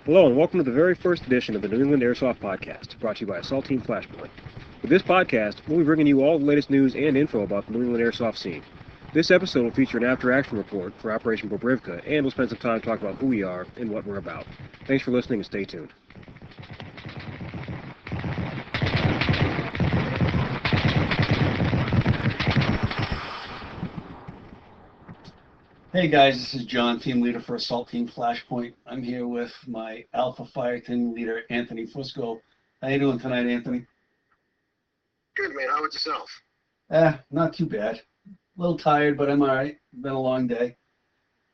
Hello and welcome to the very first edition of the New England Airsoft Podcast, brought to you by Assault Team Flashpoint. With this podcast, we'll be bringing you all the latest news and info about the New England Airsoft scene. This episode will feature an after-action report for Operation Bobriwka, and we'll spend some time talking about who we are and what we're about. Thanks for listening and stay tuned. Hey guys, this is John, team leader for Assault Team Flashpoint. I'm here with my Alpha Fire Team leader, Anthony Fusco. How you doing tonight, Anthony? Good, man. How about yourself? Not too bad. A little tired, but I'm all right. Been a long day.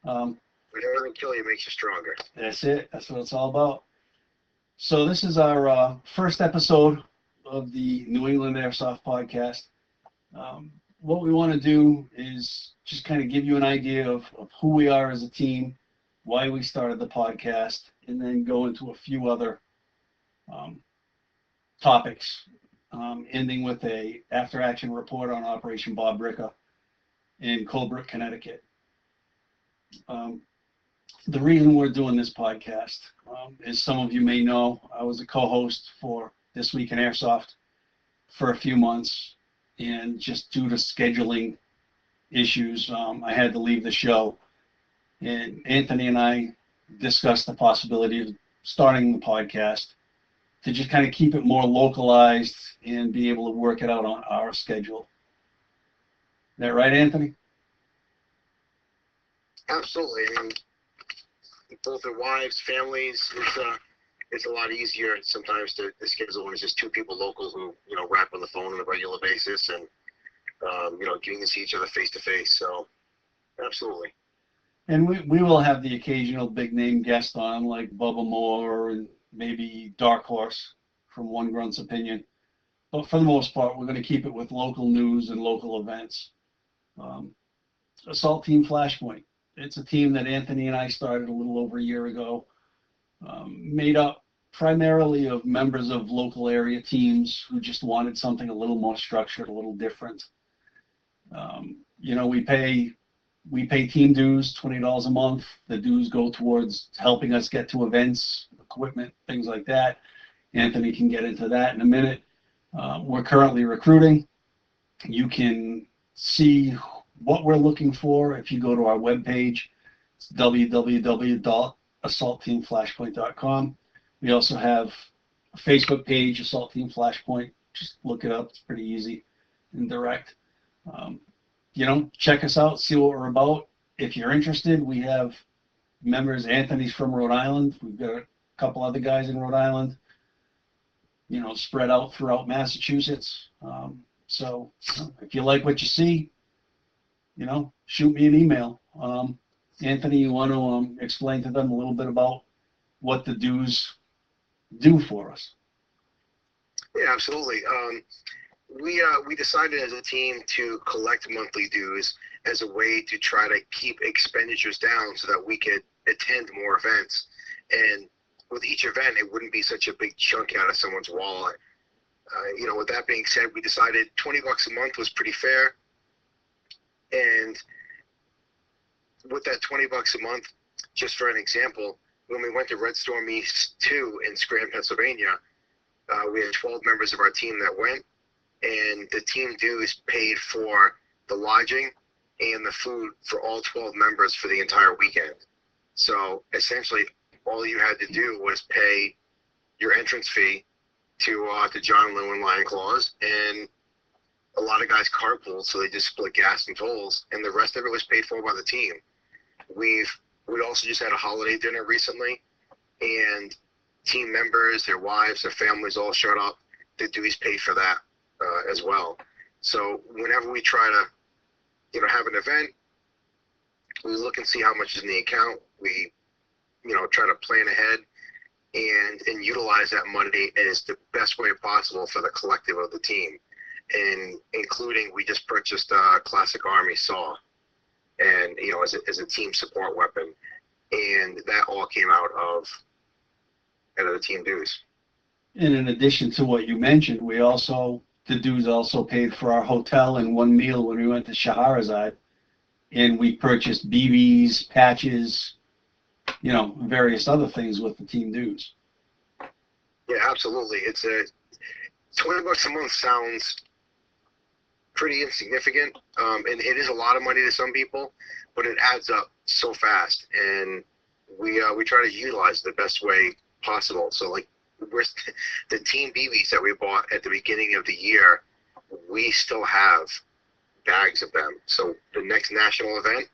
When everything kill you makes you stronger. That's it. That's what it's all about. So this is our first episode of the New England Airsoft Podcast. What we want to do is just kind of give you an idea of who we are as a team, why we started the podcast, and then go into a few other topics, ending with a after-action report on Operation Bobriwka in Colebrook, Connecticut. The reason we're doing this podcast, as some of you may know, I was a co-host for This Week in Airsoft for a few months. And just due to scheduling issues, I had to leave the show. And Anthony and I discussed the possibility of starting the podcast to just kind of keep it more localized and be able to work it out on our schedule. Is that right, Anthony? Absolutely. I mean, both their wives, families, it's a lot easier sometimes to schedule when it's just two people local who, rap on the phone on a regular basis and, getting to see each other face to face. So, absolutely. And we will have the occasional big name guest on, like Bubba Moore and maybe Dark Horse from One Grunt's Opinion. But for the most part, we're going to keep it with local news and local events. Assault Team Flashpoint. It's a team that Anthony and I started a little over a year ago, made up primarily of members of local area teams who just wanted something a little more structured, a little different. We pay team dues, $20 a month. The dues go towards helping us get to events, equipment, things like that. Anthony can get into that in a minute. We're currently recruiting. You can see what we're looking for if you go to our webpage. It's www.assaultteamflashpoint.com. We also have a Facebook page, Assault Team Flashpoint. Just look it up. It's pretty easy and direct. Check us out, see what we're about. If you're interested, we have members. Anthony's from Rhode Island. We've got a couple other guys in Rhode Island, spread out throughout Massachusetts. So if you like what you see, shoot me an email. Anthony, you want to explain to them a little bit about what the dues do for us? Yeah, absolutely. We decided as a team to collect monthly dues as a way to try to keep expenditures down so that we could attend more events. And with each event, it wouldn't be such a big chunk out of someone's wallet. With that being said, we decided $20 a month was pretty fair. And with that $20 a month, just for an example, when we went to Red Storm East 2 in Scranton, Pennsylvania, we had 12 members of our team that went, and the team dues paid for the lodging and the food for all 12 members for the entire weekend. So essentially, all you had to do was pay your entrance fee to John Lewin Lion Claws, and a lot of guys carpooled, so they just split gas and tolls, and the rest of it was paid for by the team. We also just had a holiday dinner recently, and team members, their wives, their families all showed up. The dues paid for that as well. So whenever we try to, have an event, we look and see how much is in the account. We, try to plan ahead and utilize that money as the best way possible for the collective of the team. And including, we just purchased a Classic Army saw, and as a team support weapon, and that all came out of the team dues. And in addition to what you mentioned, the dues also paid for our hotel and one meal when we went to Scheherazade, and we purchased BBs, patches, various other things with the team dues. Yeah, absolutely. It's $20 a month sounds pretty insignificant, and it is a lot of money to some people, but it adds up so fast, and we try to utilize it the best way possible. So like the team BBs that we bought at the beginning of the year, we still have bags of them. So the next national event,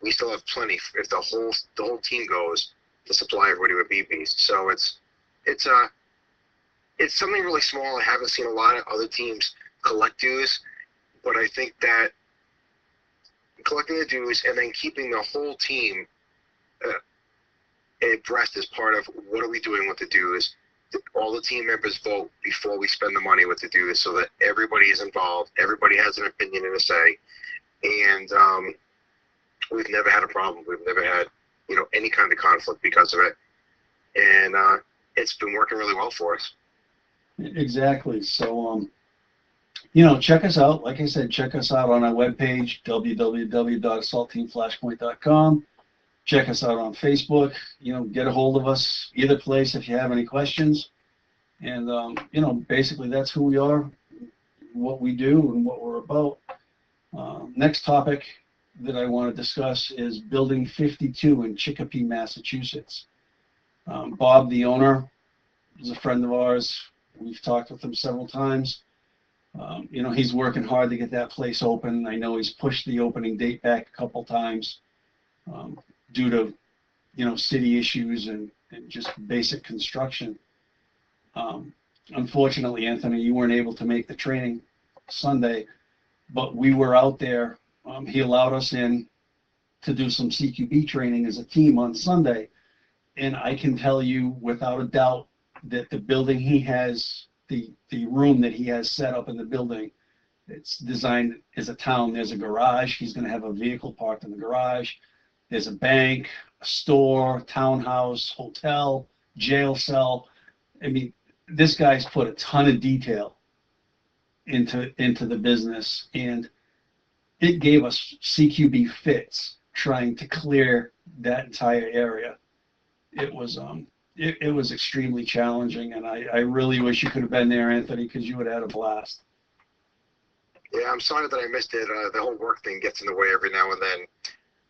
we still have plenty. If the whole team goes, to supply everybody with BBs. So it's something really small. I haven't seen a lot of other teams collect dues, but I think that collecting the dues and then keeping the whole team abreast as part of what are we doing with the dues. All the team members vote before we spend the money with the dues, so that everybody is involved. Everybody has an opinion and a say, and we've never had a problem. We've never had any kind of conflict because of it, and it's been working really well for us. Exactly. So check us out. Like I said, check us out on our webpage, www.assaultteamflashpoint.com. Check us out on Facebook. Get a hold of us either place if you have any questions. And basically that's who we are, what we do, and what we're about. Next topic that I want to discuss is Building 52 in Chicopee, Massachusetts. Bob, the owner, is a friend of ours. We've talked with him several times. He's working hard to get that place open. I know he's pushed the opening date back a couple times due to, city issues and just basic construction. Unfortunately, Anthony, you weren't able to make the training Sunday, but we were out there. He allowed us in to do some CQB training as a team on Sunday. And I can tell you without a doubt that the building he has, the room that he has set up in the building, it's designed as a town. There's a garage. He's going to have a vehicle parked in the garage. There's a bank, a store, townhouse, hotel, jail cell. I mean, this guy's put a ton of detail into the business, and it gave us CQB fits trying to clear that entire area. It was it was extremely challenging, and I really wish you could have been there, Anthony, because you would have had a blast. Yeah, I'm sorry that I missed it. The whole work thing gets in the way every now and then.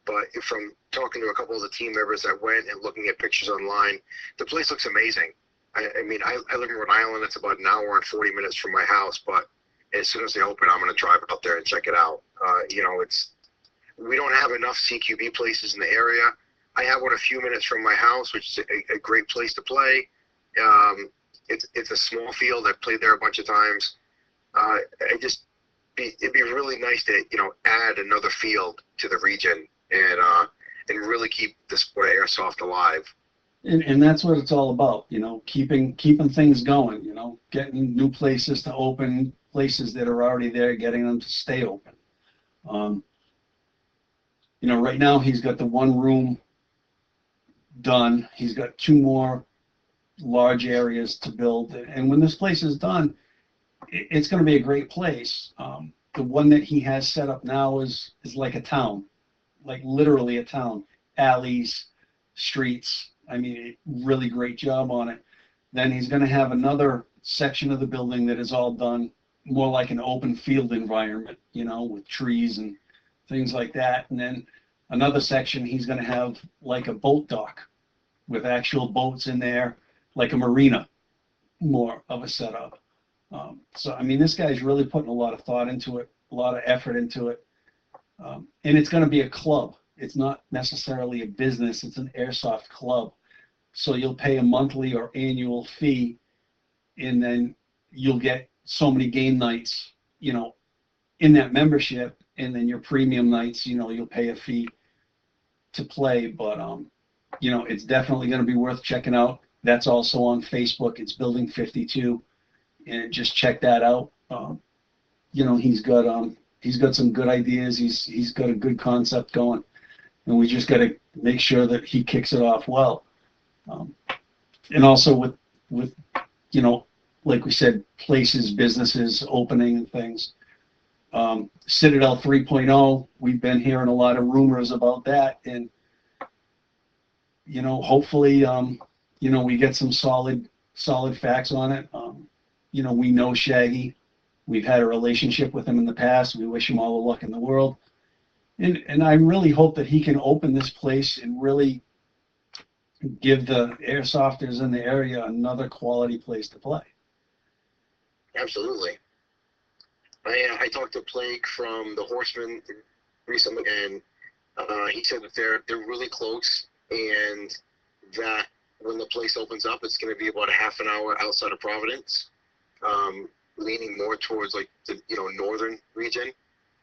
But from talking to a couple of the team members that went and looking at pictures online, the place looks amazing. I mean, I live in Rhode Island. It's about an hour and 40 minutes from my house, but as soon as they open, I'm going to drive out there and check it out. We don't have enough CQB places in the area. I have one a few minutes from my house, which is a great place to play. It's a small field. I've played there a bunch of times. It'd be really nice to add another field to the region and really keep the sport of airsoft alive. And that's what it's all about, keeping things going, getting new places to open, places that are already there, getting them to stay open. Right now he's got the one room done. He's got 2 more large areas to build. And when this place is done, it's going to be a great place. The one that he has set up now is like a town, like literally a town. Alleys, streets. I mean, really great job on it. Then he's going to have another section of the building that is all done more like an open field environment, with trees and things like that. And then another section he's going to have like a boat dock with actual boats in there, like a marina, more of a setup. So, I mean, this guy's really putting a lot of thought into it, a lot of effort into it. And it's going to be a club. It's not necessarily a business. It's an airsoft club. So you'll pay a monthly or annual fee, and then you'll get so many game nights, in that membership, and then your premium nights, you'll pay a fee to play. But, it's definitely going to be worth checking out. That's also on Facebook. It's Building 52, and just check that out. He's got some good ideas. He's got a good concept going, and we just got to make sure that he kicks it off well. And also with like we said, places, businesses opening and things. Citadel 3.0, we've been hearing a lot of rumors about that, and hopefully, we get some solid facts on it. We know Shaggy. We've had a relationship with him in the past. We wish him all the luck in the world. And I really hope that he can open this place and really give the airsofters in the area another quality place to play. Absolutely. I talked to Plague from the Horsemen recently, and he said that they're really close, and that when the place opens up, it's going to be about a half an hour outside of Providence, leaning more towards like the northern region,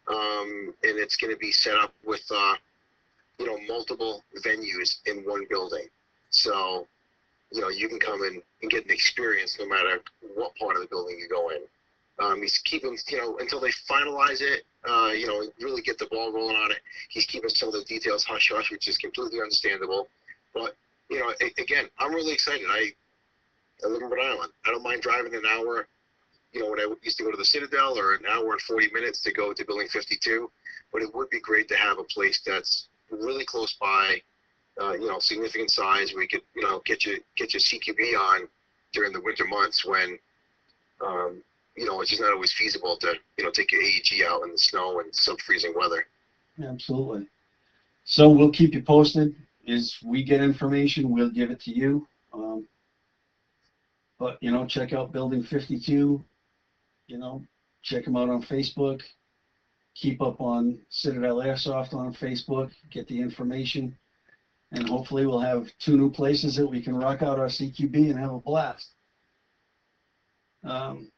and it's going to be set up with multiple venues in one building. So you can come in and get an experience no matter what part of the building you go in. He's keeping, until they finalize it, really get the ball rolling on it. He's keeping some of the details hush hush, which is completely understandable. But, again, I'm really excited. I live in Rhode Island. I don't mind driving an hour, when I used to go to the Citadel, or an hour and 40 minutes to go to Building 52. But it would be great to have a place that's really close by, significant size, where you could, get your CQB on during the winter months when, it's just not always feasible to, take your AEG out in the snow and sub-freezing weather. Absolutely. So we'll keep you posted. As we get information, we'll give it to you. But, check out Building 52. Check them out on Facebook. Keep up on Citadel Airsoft on Facebook. Get the information. And hopefully we'll have 2 new places that we can rock out our CQB and have a blast.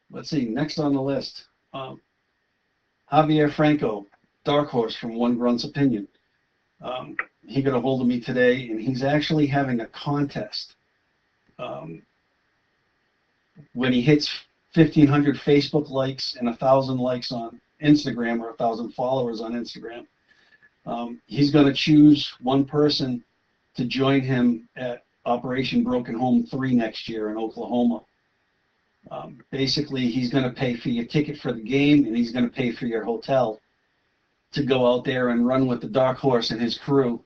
Let's see, next on the list, Javier Franco, Dark Horse from One Grunt's Opinion. He got a hold of me today, and he's actually having a contest. When he hits 1,500 Facebook likes and 1,000 likes on Instagram, or 1,000 followers on Instagram, he's going to choose one person to join him at Operation Broken Home 3 next year in Oklahoma. Basically, he's going to pay for your ticket for the game, and he's going to pay for your hotel to go out there and run with the Dark Horse and his crew.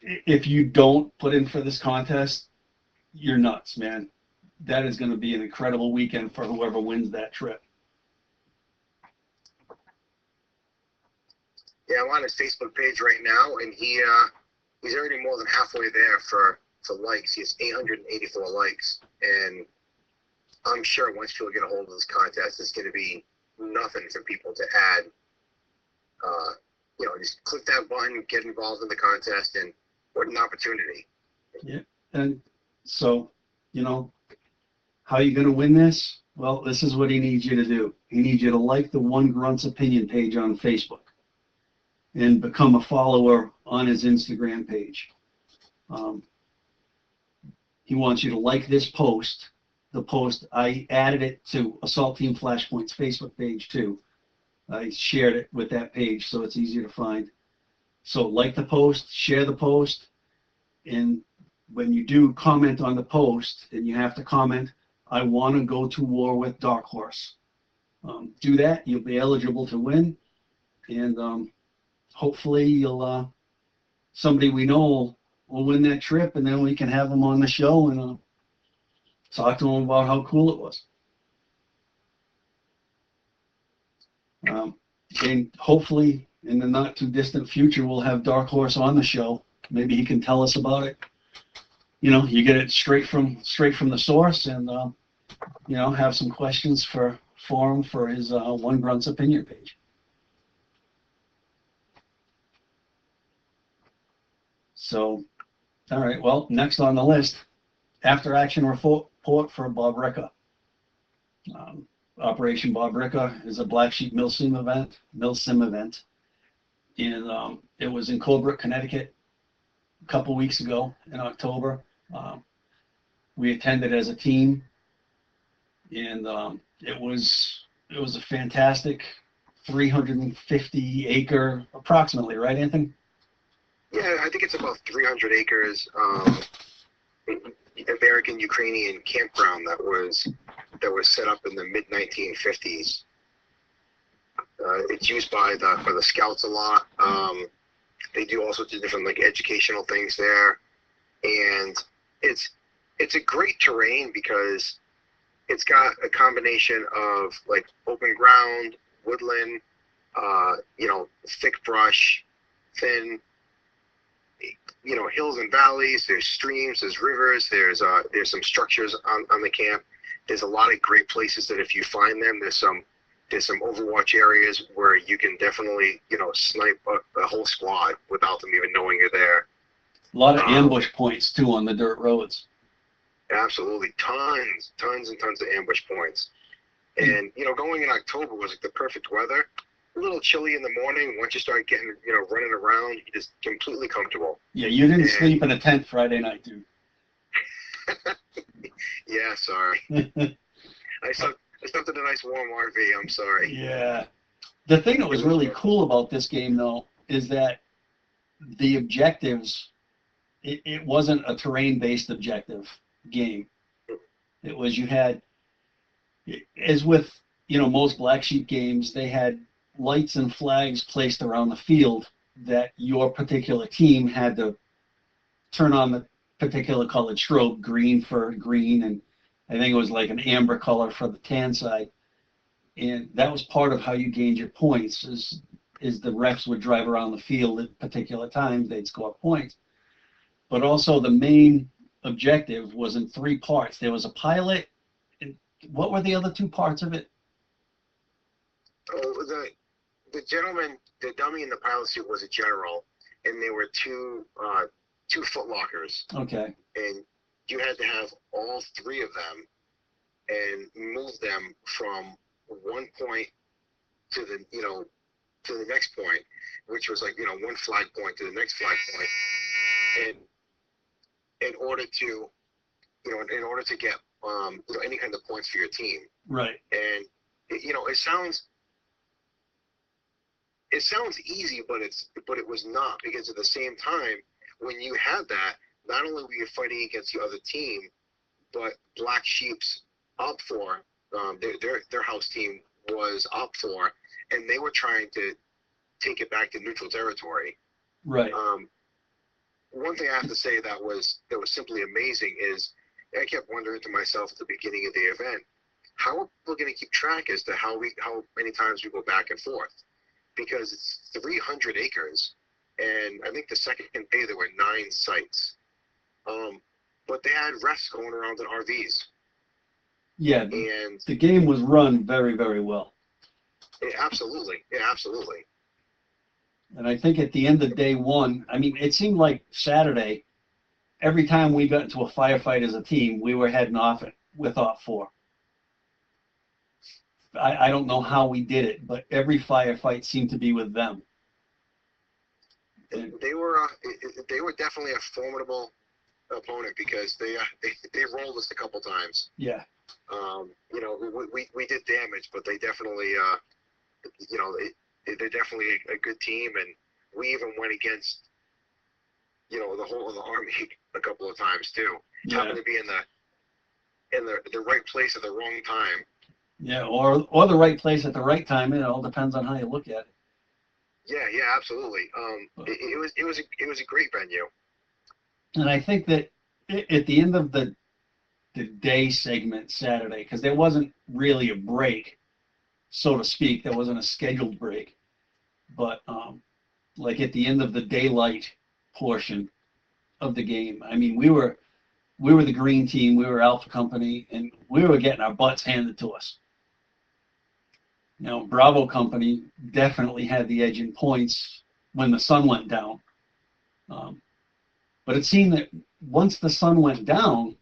If you don't put in for this contest, you're nuts, man. That is going to be an incredible weekend for whoever wins that trip. Yeah, I'm on his Facebook page right now, and he's already more than halfway there for likes. He has 884 likes, and I'm sure once people get a hold of this contest, it's going to be nothing for people to add. Just click that button, get involved in the contest, and what an opportunity. Yeah, and so, how are you going to win this? Well, this is what he needs you to do. He needs you to like the One Grunt's Opinion page on Facebook and become a follower on his Instagram page. He wants you to like this post. The post, I added it to Assault Team Flashpoint's Facebook page too. I shared it with that page so it's easier to find. So like the post, share the post, and when you do comment on the post, and you have to comment, I want to go to war with Dark Horse. Do that, you'll be eligible to win, and hopefully you'll somebody we know will win that trip, and then we can have them on the show and talk to them about how cool it was. And hopefully in the not too distant future, we'll have Dark Horse on the show. Maybe he can tell us about it. You get it straight from the source, and have some questions for him for his One Grunt's Opinion page. So, all right, well, next on the list, after action report for Bobriwka. Operation Bobriwka is a Black Sheep Milsim event, and it was in Colebrook, Connecticut, a couple weeks ago in October. We attended as a team, and it was a fantastic 350-acre, approximately, right, Anthony? Yeah, I think it's about 300 acres. American Ukrainian campground that was set up in the mid 1950s. It's used by the Scouts a lot. They do all sorts of different like educational things there, and it's a great terrain because it's got a combination of like open ground, woodland, thick brush, thin, hills and valleys. There's streams, there's rivers, there's some structures on the camp. There's a lot of great places that if you find them, there's some overwatch areas where you can definitely snipe a whole squad without them even knowing you're there. A lot of ambush points too on the dirt roads. Absolutely, tons and tons of ambush points. And going in October was like the perfect weather. A little chilly in the morning. Once you start getting running around, you're just completely comfortable. Yeah, you didn't sleep in a tent Friday night, dude. Yeah, sorry. I slept in a nice warm RV. I'm sorry. Yeah. The thing that was really cool about this game, though, is that the objectives, it wasn't a terrain-based objective game. It was, you had, as with, most Black Sheep games, they had lights and flags placed around the field that your particular team had to turn on the particular colored strobe, green for green, and I think it was like an amber color for the tan side. And that was part of how you gained your points, is the refs would drive around the field at particular times, they'd score points. But also the main objective was in 3 parts. There was a pilot, and what were the other 2 parts of it? Oh, the gentleman, the dummy in the pilot suit was a general, and there were two foot lockers. Okay. And you had to have all 3 of them and move them from one point to the next point, which was like one flag point to the next flag point, and in order to get any kind of points for your team. Right. And it sounds easy, but it was not, because at the same time, when you had that, not only were you fighting against the other team, but Black Sheep's up for their house team was up for, and they were trying to take it back to neutral territory. Right. One thing I have to say that was simply amazing is I kept wondering to myself at the beginning of the event, how are people going to keep track as to how many times we go back and forth? Because it's 300 acres, and I think the second day there were 9 sites. But they had refs going around in RVs. Yeah, and the game was run very, very well. Absolutely. And I think at the end of day 1, I mean, it seemed like Saturday, every time we got into a firefight as a team, we were heading off it with OP4. I don't know how we did it, but every firefight seemed to be with them. They were definitely a formidable opponent, because they rolled us a couple times. Yeah. We did damage, but they definitely they're definitely a good team, and we even went against the whole of the army a couple of times too. Yeah. Happened to be in the right place at the wrong time. Yeah, or the right place at the right time. It all depends on how you look at it. Yeah, absolutely. It was a great venue. And I think that at the end of the day segment Saturday, because there wasn't really a break, so to speak, there wasn't a scheduled break, but like at the end of the daylight portion of the game, I mean, we were the green team, we were Alpha Company, and we were getting our butts handed to us. Bravo Company definitely had the edge in points when the sun went down. But it seemed that once the sun went down,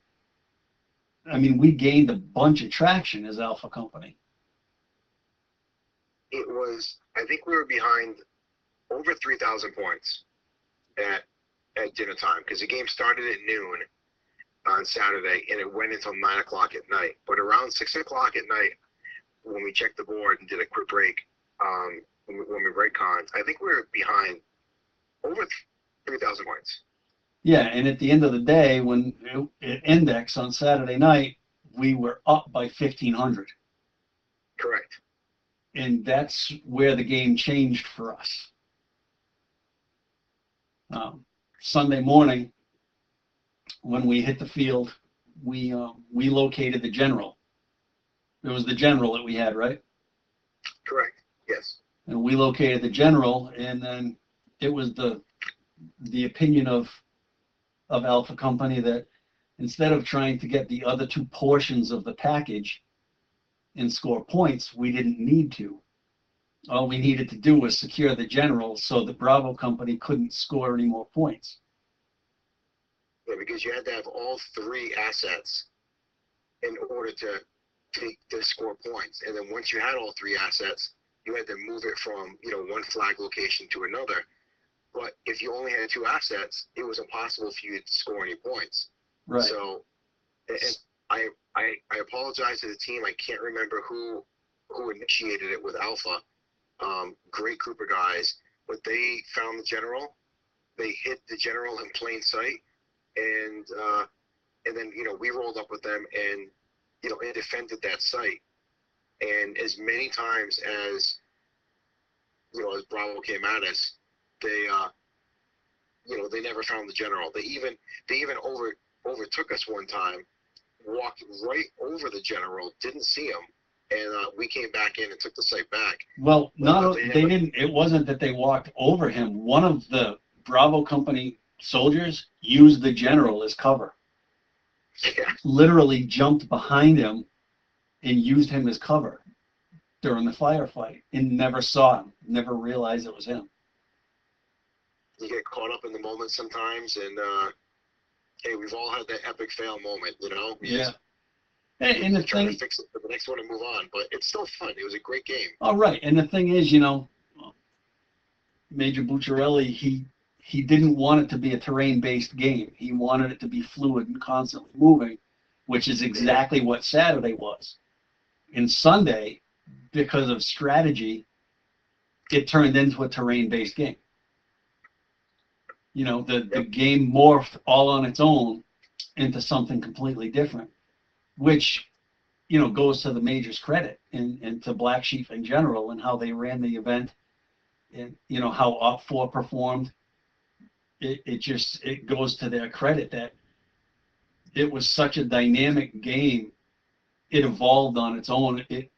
I mean, we gained a bunch of traction as Alpha Company. I think we were behind over 3,000 points at dinner time, because the game started at noon on Saturday and it went until 9 o'clock at night. But around 6 o'clock at night, when we checked the board and did a quick break, when we retconned, I think we were behind over 3,000 points. Yeah, and at the end of the day, when it indexed on Saturday night, we were up by 1,500. Correct. And that's where the game changed for us. Sunday morning, when we hit the field, we located the general. It was the general that we had, right? Correct. Yes. And we located the general, and then it was the opinion of Alpha Company that instead of trying to get the other two portions of the package and score points, we didn't need to. All we needed to do was secure the general so the Bravo Company couldn't score any more points. Yeah, because you had to have all three assets in order to score points. And then once you had all three assets, you had to move it from, one flag location to another. But if you only had two assets, it was impossible for you to score any points. Right. So, and I apologize to the team. I can't remember who initiated it with Alpha. Great group of guys, but they found the general. They hit the general in plain sight, and then we rolled up with them and it defended that site. And as many times as as Bravo came at us, they never found the general. They even overtook us one time, walked right over the general, didn't see him, and we came back in and took the site back. Well, they didn't. It wasn't that they walked over him. One of the Bravo Company soldiers used the general as cover. Yeah. Literally jumped behind him and used him as cover during the firefight, and never saw him. Never realized it was him. You get caught up in the moment sometimes, and hey, we've all had that epic fail moment, Yeah. And the trying thing, to fix it for the next one and move on, but it's still fun. It was a great game. all right. And the thing is, Major Bucciarelli, he didn't want it to be a terrain-based game. He wanted it to be fluid and constantly moving, which is exactly what Saturday was. And Sunday, because of strategy, it turned into a terrain-based game. The game morphed all on its own into something completely different, which, goes to the majors' credit and to Black Sheep in general and how they ran the event and, how Op4 performed. It goes to their credit that it was such a dynamic game. It evolved on its own. It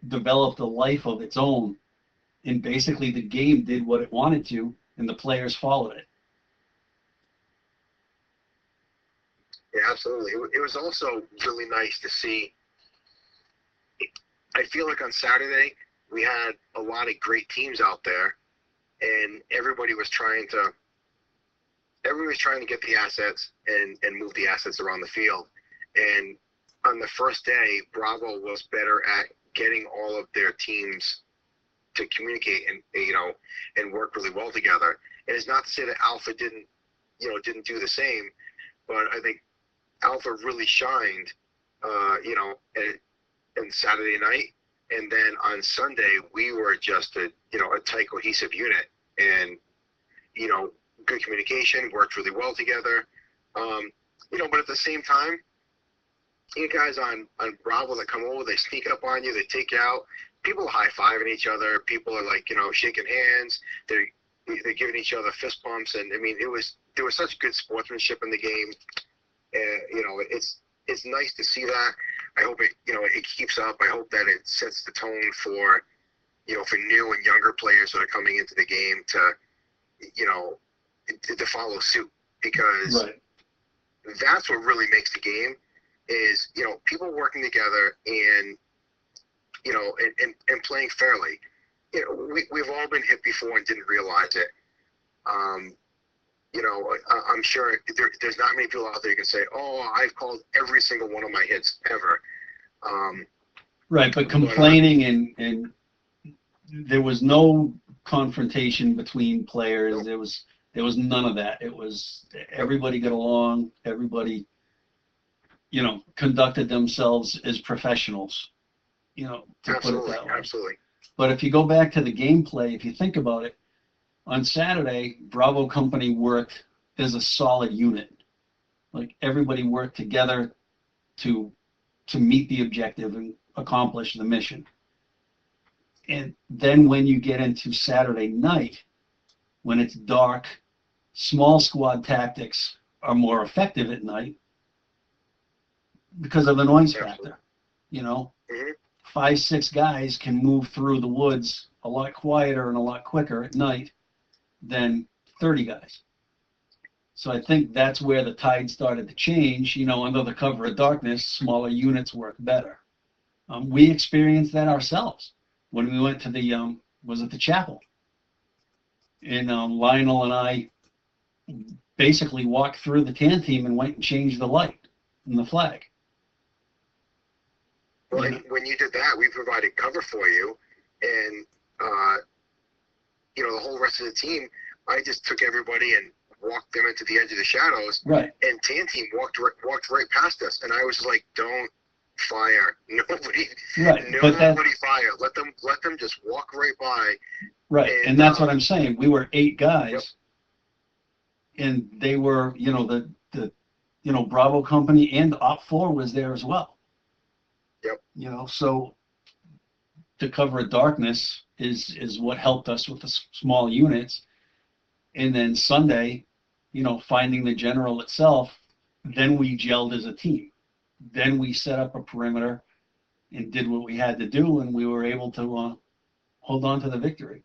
developed a life of its own. And basically the game did what it wanted to, and the players followed it. Yeah, absolutely. It was also really nice to see. I feel like on Saturday we had a lot of great teams out there, and everybody was trying to get the assets and move the assets around the field. And on the first day, Bravo was better at getting all of their teams to communicate and work really well together. And it's not to say that Alpha didn't do the same, but I think Alpha really shined, and Saturday night, and then on Sunday we were just a tight cohesive unit, and good communication, worked really well together, but at the same time, you guys on Bravo that come over, they sneak up on you, they take you out, people are high-fiving each other, people are shaking hands, they're giving each other fist bumps, and I mean there was such good sportsmanship in the game. It's nice to see that. I hope it keeps up. I hope that it sets the tone for for new and younger players that are coming into the game to follow suit, because Right. that's what really makes the game is people working together and and playing fairly. We've all been hit before and didn't realize it. I'm sure there's not many people out there who can say, "Oh, I've called every single one of my hits ever." Right, but complaining and there was no confrontation between players. There was none of that. It was everybody got along. Everybody, conducted themselves as professionals. To Absolutely, put it that way. absolutely. But if you go back to the gameplay, if you think about it, on Saturday, Bravo Company worked as a solid unit. Like everybody worked together to meet the objective and accomplish the mission. And then when you get into Saturday night, when it's dark small squad tactics are more effective at night because of the noise factor. You know, 5, 6 guys can move through the woods a lot quieter and a lot quicker at night than 30 guys. So I think that's where the tide started to change. You know, under the cover of darkness, smaller units work better. We experienced that ourselves when we went to the, was it the chapel? And Lionel and I basically walked through the tan team and went and changed the light and the flag. Well, when you did that, we provided cover for you, and you know, the whole rest of the team, I just took everybody and walked them into the edge of the shadows. Right. And tan team walked right past us, and I was like, "Don't fire, nobody, right. nobody fire. Let them just walk right by." Right, and that's what I'm saying. We were 8 guys, and they were, you know, the you know, Bravo company and Op 4 was there as well. Yep. You know, so the cover of darkness is what helped us with the small units. And then Sunday, you know, finding the general itself, then we gelled as a team. Then we set up a perimeter and did what we had to do, and we were able to hold on to the victory.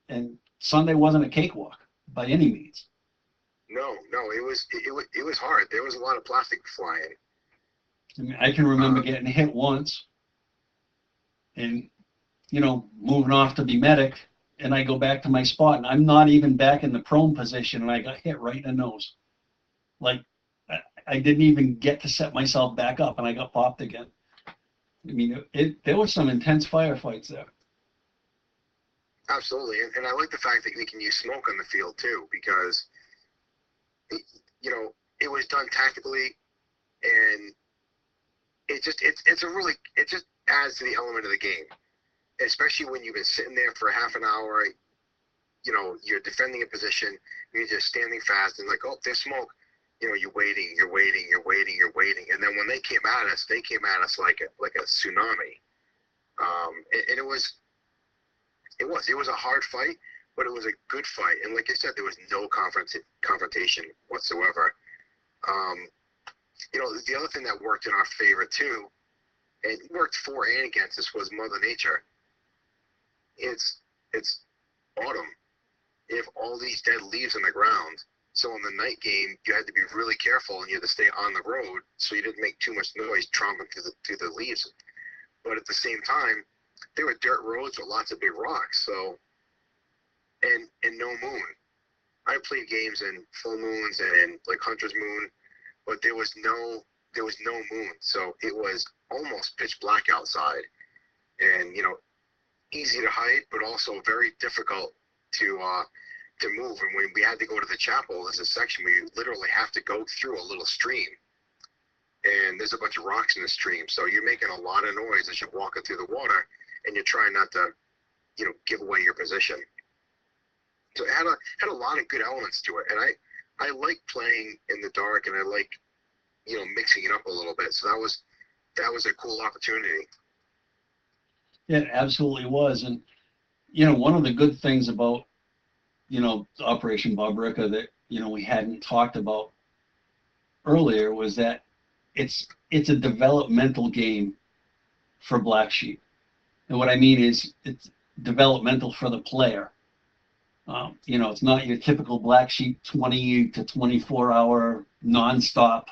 And Sunday wasn't a cakewalk by any means. No, it was hard. There was a lot of plastic flying. I mean, I can remember getting hit once, and you know, moving off to be medic, and I go back to my spot, and I'm not even back in the prone position, and I got hit right in the nose. Like I didn't even get to set myself back up, and I got popped again. I mean, there were some intense firefights there. Absolutely, and I like the fact that we can use smoke on the field too, because you know, it was done tactically, and it just adds to the element of the game, especially when you've been sitting there for half an hour. You know, you're defending a position, you're just standing fast, and like, oh, there's smoke. You know, you're waiting, and then when they came at us like a tsunami. And it was a hard fight, but it was a good fight. And like I said, there was no confrontation whatsoever. You know, the other thing that worked in our favor too, and worked for and against us, was Mother Nature. It's autumn. You have all these dead leaves on the ground. So in the night game, you had to be really careful, and you had to stay on the road so you didn't make too much noise tromping through the leaves. But at the same time, there were dirt roads with lots of big rocks. So, and no moon. I played games in full moons and in like Hunter's Moon, but there was no moon. So it was almost pitch black outside, and you know, easy to hide, but also very difficult to move. And when we had to go to the chapel, there's a section where you literally have to go through a little stream, and there's a bunch of rocks in the stream, so you're making a lot of noise as you're walking through the water, and you're trying not to, you know, give away your position. So it had a lot of good elements to it, and I like playing in the dark, and I like, you know, mixing it up a little bit. So that was a cool opportunity. It absolutely was. And you know, one of the good things about, you know, Operation Bobriwka that, you know, we hadn't talked about earlier was that it's a developmental game for Black Sheep. And what I mean is it's developmental for the player. You know, it's not your typical Black Sheep 20 to 24 hour nonstop,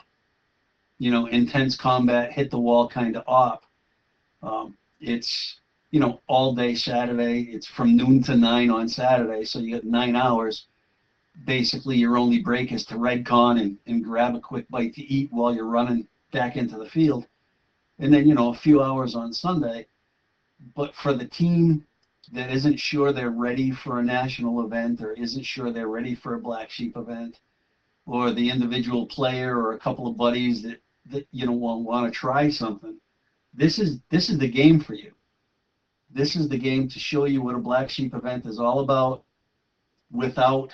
you know, intense combat, hit the wall kind of op. It's, you know, all day Saturday. It's from noon to 9 on Saturday, so you get 9 hours. Basically, your only break is to redcon and grab a quick bite to eat while you're running back into the field. And then, you know, a few hours on Sunday. But for the team that isn't sure they're ready for a national event, or isn't sure they're ready for a Black Sheep event, or the individual player or a couple of buddies that you know, want to try something, this is the game for you. This is the game to show you what a Black Sheep event is all about, without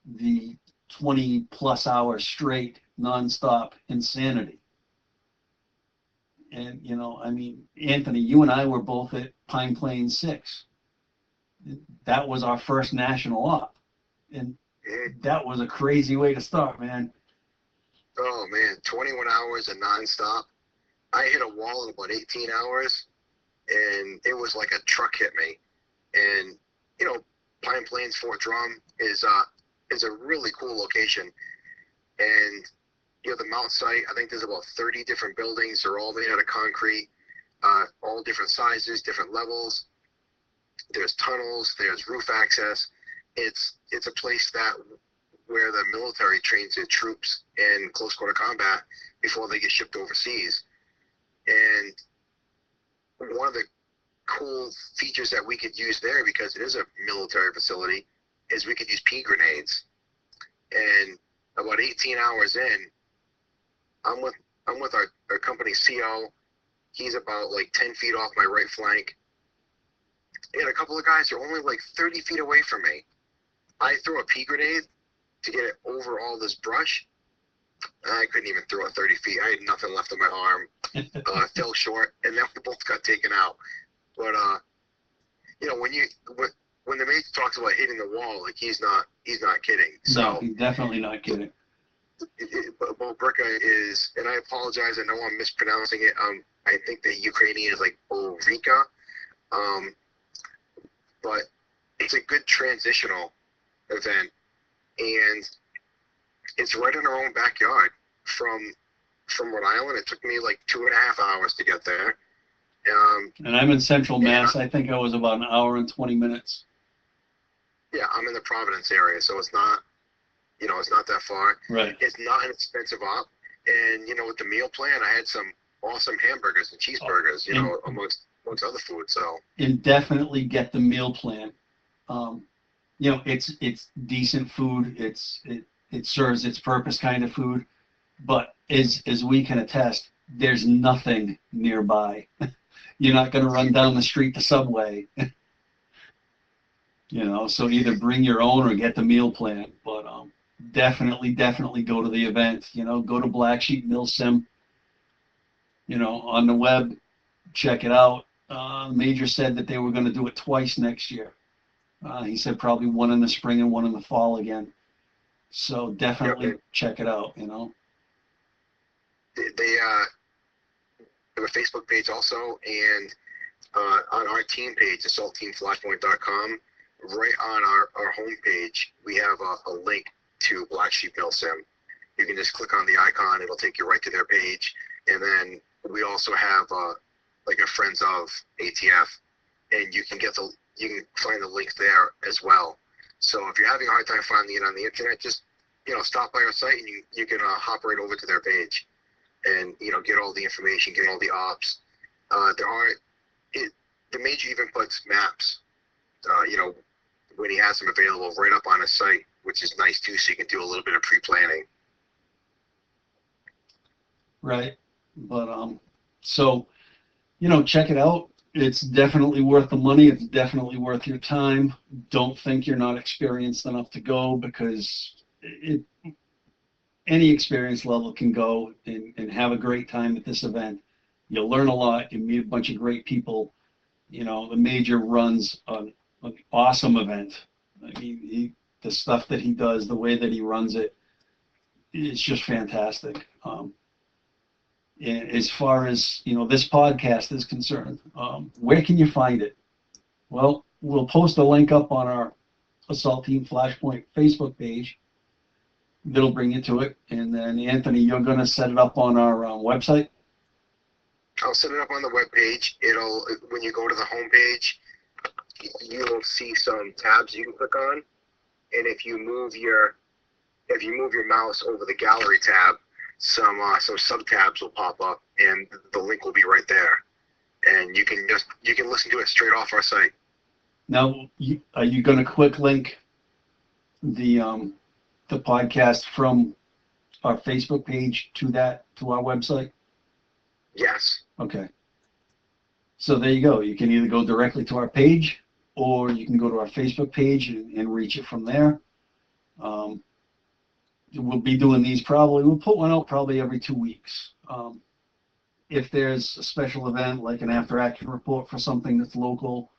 the 20 plus hours straight nonstop insanity. And you know, I mean, Anthony, you and I were both at Pine Plains 6. That was our first national op. And Mhm. that was a crazy way to start, man. Oh man, 21 hours of nonstop. I hit a wall in about 18 hours, and it was like a truck hit me. And you know, Pine Plains Fort Drum is a really cool location. And you know, the mount site, I think there's about 30 different buildings. They're all made out of concrete, all different sizes, different levels. There's tunnels, there's roof access. It's a place that where the military trains their troops in close quarter combat before they get shipped overseas. And one of the cool features that we could use there, because it is a military facility, is we could use pea grenades. And about 18 hours in, I'm with our company CO. He's about like 10 feet off my right flank. And a couple of guys are only like 30 feet away from me. I throw a pea grenade to get it over all this brush. I couldn't even throw it 30 feet. I had nothing left on my arm. Fell short, and then we both got taken out. But you know, when the mate talks about hitting the wall, like he's not kidding. So No, he's definitely not kidding. Bobriwka is, and I apologize, I know I'm mispronouncing it. I think the Ukrainian is like Bobriwka. But it's a good transitional event, and it's right in our own backyard from Rhode Island. It took me like 2.5 hours to get there. And I'm in Central Mass. I think I was about an hour and 20 minutes. Yeah, I'm in the Providence area, so it's not, you know, it's not that far. Right. It's not an expensive op, and you know, with the meal plan, I had some awesome hamburgers and cheeseburgers, you know, amongst other food. So. And definitely get the meal plan. You know, it's decent food. It serves its purpose kind of food, but as we can attest, there's nothing nearby. You're not going to run down the street to Subway. You know, so either bring your own or get the meal plan. But definitely go to the event. You know, go to Black Sheep Milsim. You know, on the web, check it out. Major said that they were going to do it twice next year. He said probably one in the spring and one in the fall again. So definitely check it out, you know. They have a Facebook page also, and on our team page, assaultteamflashpoint.com, right on our homepage, we have a link to Black Sheep Milsim. You can just click on the icon, it'll take you right to their page. And then we also have like a Friends of ATF, and you can find the links there as well. So if you're having a hard time finding it on the internet, just, you know, stop by our site and you can hop right over to their page and, you know, get all the information, get all the ops. The Major even puts maps, you know, when he has them available right up on his site, which is nice too, so you can do a little bit of pre-planning. Right. But so, you know, check it out. It's definitely worth the money. It's definitely worth your time. Don't think you're not experienced enough to go, because any experience level can go and have a great time at this event. You'll learn a lot. You meet a bunch of great people. You know, the Major runs an awesome event. I mean, the stuff that he does, the way that he runs it, it's just fantastic. As far as, you know, this podcast is concerned, where can you find it? Well, we'll post a link up on our Assault Team Flashpoint Facebook page. That'll bring you to it. And then, Anthony, you're going to set it up on our website? I'll set it up on the webpage. When you go to the homepage, you will see some tabs you can click on. And if you move your mouse over the gallery tab, some sub-tabs will pop up, and the link will be right there, and you can listen to it straight off our site. Now, are you going to quick link the podcast from our Facebook page to our website? Yes. Okay. So there you go. You can either go directly to our page, or you can go to our Facebook page and reach it from there. We'll be doing these we'll put one out probably every 2 weeks. If there's a special event, like an after-action report for something that's local,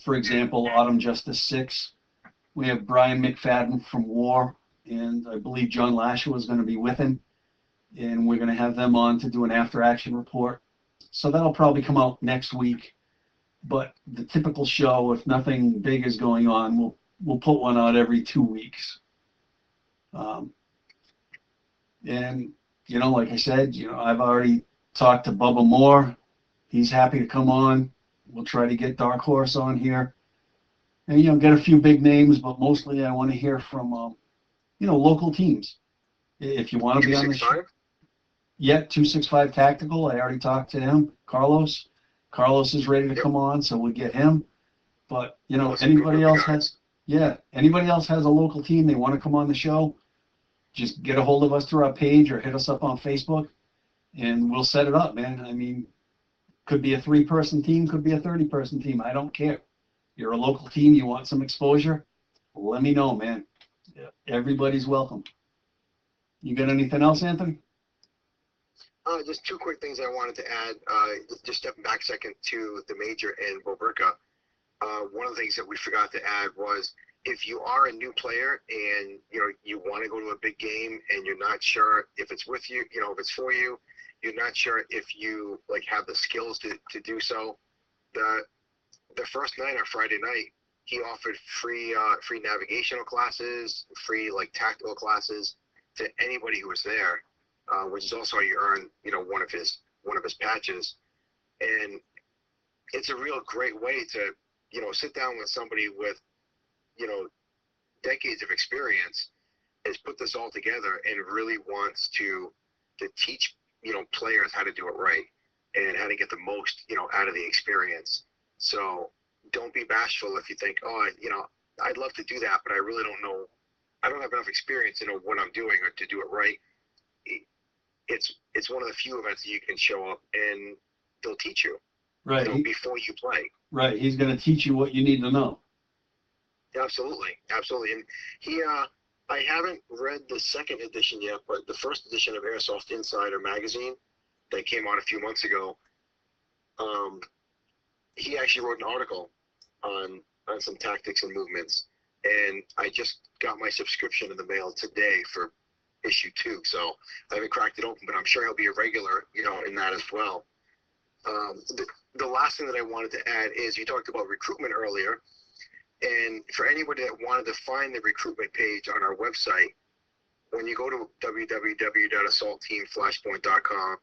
for example, Autumn Justice 6, We have Brian McFadden from War, and I believe John Lasher was going to be with him. And we're going to have them on to do an after-action report. So that'll probably come out next week. But the typical show, if nothing big is going on, we'll put one out every 2 weeks. And, you know, like I said, you know, I've already talked to Bubba Moore. He's happy to come on. We'll try to get Dark Horse on here. And, you know, get a few big names, but mostly I want to hear from, you know, local teams. If you want to be on the show. Yeah, 265 Tactical. I already talked to him. Carlos. Carlos is ready to come on, so we'll get him. But, you know, anybody else has a local team, they want to come on the show, just get a hold of us through our page or hit us up on Facebook, and we'll set it up, man. I mean, could be a 3-person team, could be a 30-person team. I don't care. You're a local team, you want some exposure, let me know, man. Everybody's welcome. You got anything else, Anthony? Just 2 quick things I wanted to add. Just stepping back a second to the Major and Bobriwka. One of the things that we forgot to add was if you are a new player and you want to go to a big game and you're not sure if it's with you, if it's for you, you're not sure if you have the skills to do so. The first night on Friday night, he offered free navigational classes, free tactical classes to anybody who was there. Which is also how you earn, one of his patches, and it's a real great way to, sit down with somebody with, decades of experience, has put this all together and really wants to teach, players how to do it right and how to get the most, out of the experience. So don't be bashful if you think, I'd love to do that, but I really don't know. I don't have enough experience to know what I'm doing or to do it right. It's one of the few events that you can show up and they'll teach you, right, before you play. Right, he's going to teach you what you need to know. Absolutely. And he, I haven't read the second edition yet, but the first edition of Airsoft Insider magazine that came out a few months ago, he actually wrote an article on some tactics and movements, and I just got my subscription in the mail today for issue 2, so I haven't cracked it open, but I'm sure he'll be a regular, in that as well. The last thing that I wanted to add is you talked about recruitment earlier, and for anybody that wanted to find the recruitment page on our website, when you go to www.assaultteamflashpoint.com,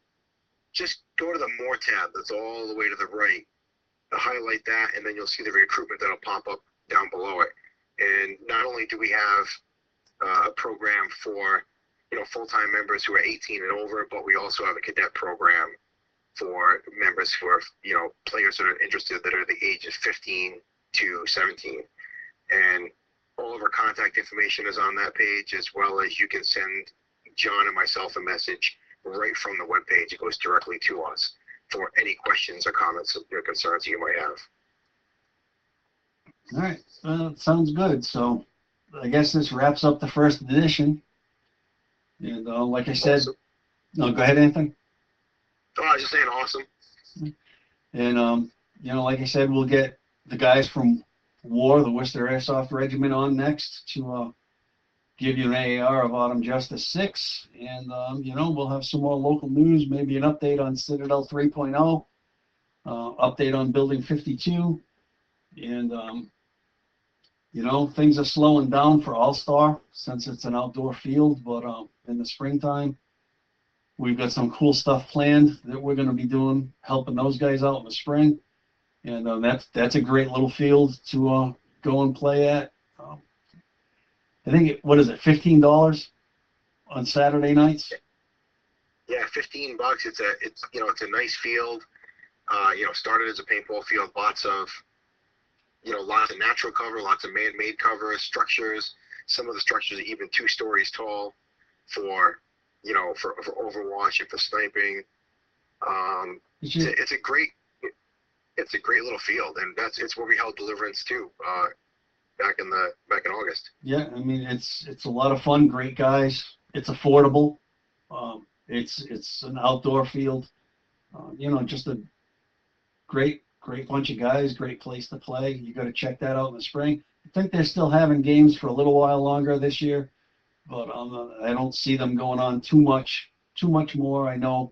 just go to the More tab that's all the way to the right, highlight that, and then you'll see the recruitment that'll pop up down below it. And not only do we have a program for full-time members who are 18 and over, but we also have a cadet program for members who are, players that are interested that are the age of 15 to 17. And all of our contact information is on that page, as well as you can send John and myself a message right from the webpage. It goes directly to us for any questions or comments or concerns you might have. All right, sounds good. So I guess this wraps up the first edition. And like I said, awesome. No, go ahead, Anthony. Oh, I was just saying awesome. And, like I said, we'll get the guys from War, the Worcester Airsoft Regiment, on next to give you an AAR of Autumn Justice 6. And, we'll have some more local news, maybe an update on Citadel 3.0, update on Building 52. And, things are slowing down for All-Star since it's an outdoor field, but in the springtime, we've got some cool stuff planned that we're going to be doing, helping those guys out in the spring. And that's a great little field to go and play at. I think, what is it, $15 on Saturday nights? Yeah, $15. It's a nice field. Started as a paintball field, lots of natural cover, lots of man-made cover, structures. Some of the structures are even 2 stories tall for Overwatch and for sniping. It's a great little field, and it's where we held Deliverance too, back in August. Yeah, I mean it's a lot of fun, great guys. It's affordable. It's an outdoor field. Just a great bunch of guys, great place to play. You got to check that out in the spring. think they're still having games for a little while longer this year, but I don't see them going on too much more. I know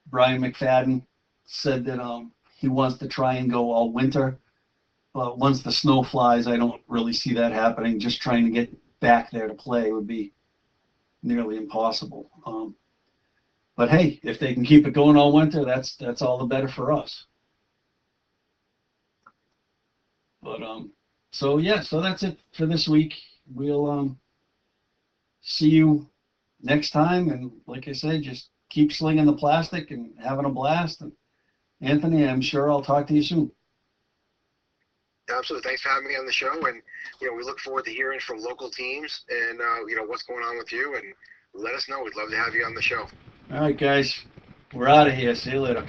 Brian McFadden said that he wants to try and go all winter, but once the snow flies, I don't really see that happening. Just trying to get back there to play would be nearly impossible. But hey, if they can keep it going all winter, that's all the better for us. But so yeah, so that's it for this week. We'll see you next time, and like I said, just keep slinging the plastic and having a blast. And Anthony, I'm sure I'll talk to you soon. Absolutely. Thanks for having me on the show, and we look forward to hearing from local teams and what's going on with you, and let us know. We'd love to have you on the show. All right, guys, we're out of here. See you later.